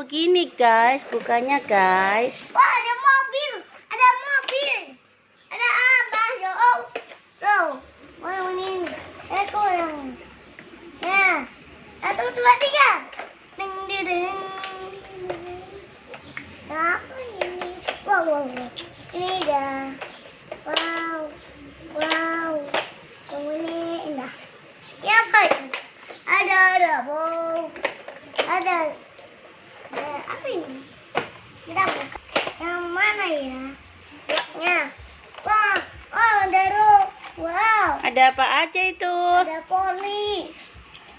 begini guys, bukannya guys. Wah, ada mobil. Ada mobil. Ada apa? Loh. Wah, ini. Eko yang. Ya. 1, 2, 3. Ding ding ding. Apa ini? Wow. Ini dah. Wow. Ini indah. Ya, apa ini? Ada, wow. Ada apa ini? Kita buka. Yang mana ya? Bloknya. Wah, ada rok. Wow. Ada apa aja itu? Ada poli.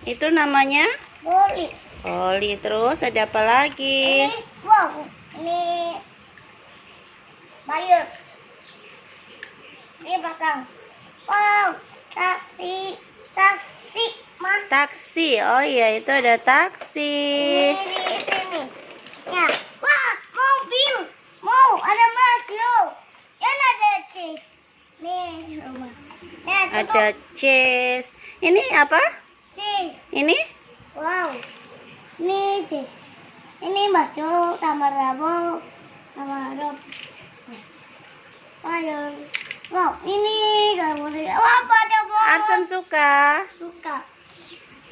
Itu namanya Poli. poli. Terus ada apa lagi? Ini, wow. Ini bayar. Ini pasang. Wow, taksi. Taksi. Oh iya, itu ada taksi. Ini di sini. Ya. Wah, mobil. Mau ada Maslo. Yang ada cheese. Nih rumah. Nah, Ada cheese. Ini apa? cheese. Ini? Wow. Ini cheese. Ini bakso sama rabo sama rob. Ayo. Wow, ini kamu lihat. Wah, apa ada bos? Arsen suka. Suka.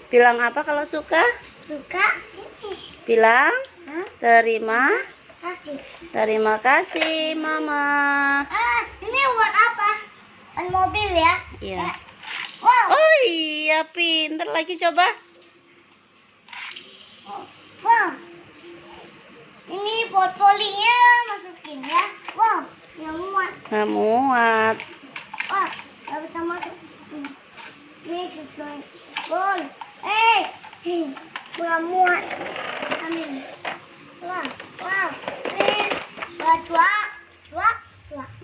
Bilang apa kalau suka? Suka. Bilang Hah? terima Kasih. kasih mama. Ini buat apa? Ban mobil ya? Iya. Wow. Oh iya, pinter lagi, coba. Wow. Ini buat polinya masukin ya. Wow, yang muat. Nggak muat. Wah, nggak bisa masuk. Ini sesuai. Bol. Nggak muat. Amin. Wow. Ini buat dua.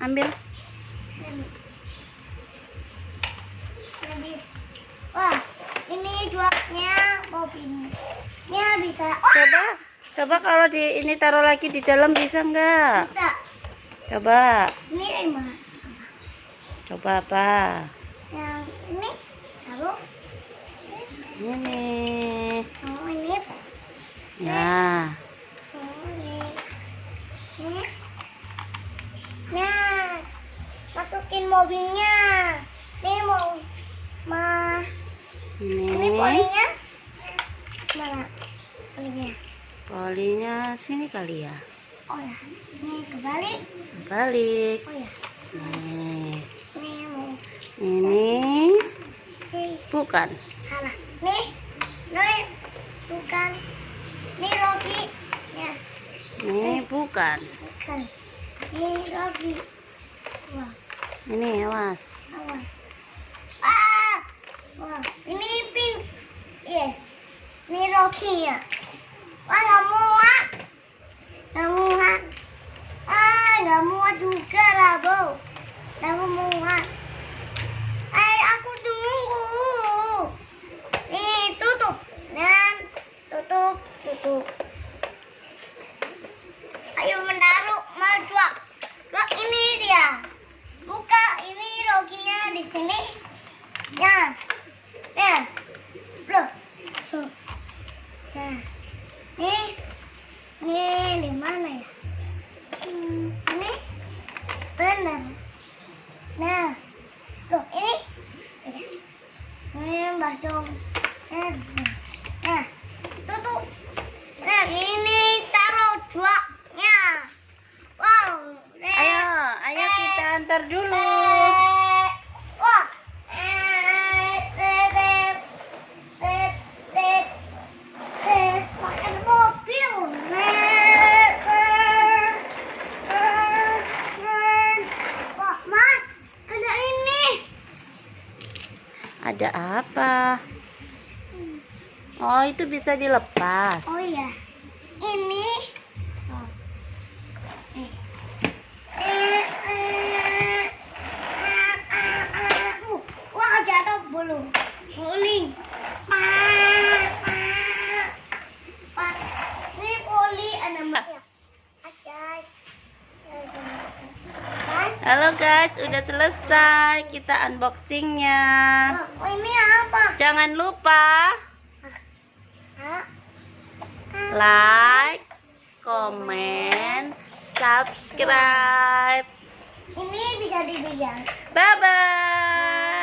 Ambil. Wah, ini juaknya mobilnya bisa. Coba kalau di ini taruh lagi di dalam bisa nggak? Bisa. Coba. Ini lima. Coba apa? Yang ini taruh. Ini. Oh, ini. Ya. Oh, ini. Nah, masukin mobilnya. Ini mau ini polinya mana? Polinya sini kali ya. Oh ya, ini kebalik. Balik. Oh ya, Nih. ini mau Ini bukan. salah. Nih, bukan. Ini Rocky. Ya, Ini bukan. bukan. Ini Rocky. Wah, Ini awas. awas. Wah, ini pin. Iya, ini Rocky ya. Wah, nggak muat. Nggak muat juga lah, Bo. Nggak muat. Aku tunggu. Nih, tutup. Dan tutup. Ayo menaruh majuak. Loh, ini dia. Buka, ini Rocky-nya di sini. Ya. Loh. Nah. Nih di mana ya? Ini benar. Nah. Loh, ini. Ini bakso. Nah, tutup. Nah, ini taruh duanya. Wow. Ayo kita antar dulu. Wah. Pakai mobil. Wah, Mas, ada ini. Ada apa? Oh, itu bisa dilepas. Oh iya. Ini. Wah, jatuh belum. Guling. Ini poli ada mbak. Guys. Halo guys, udah selesai kita unboxingnya. Oh, ini apa? Jangan lupa Hah? like, komen, subscribe. Ini bisa dibilang. Bye-bye.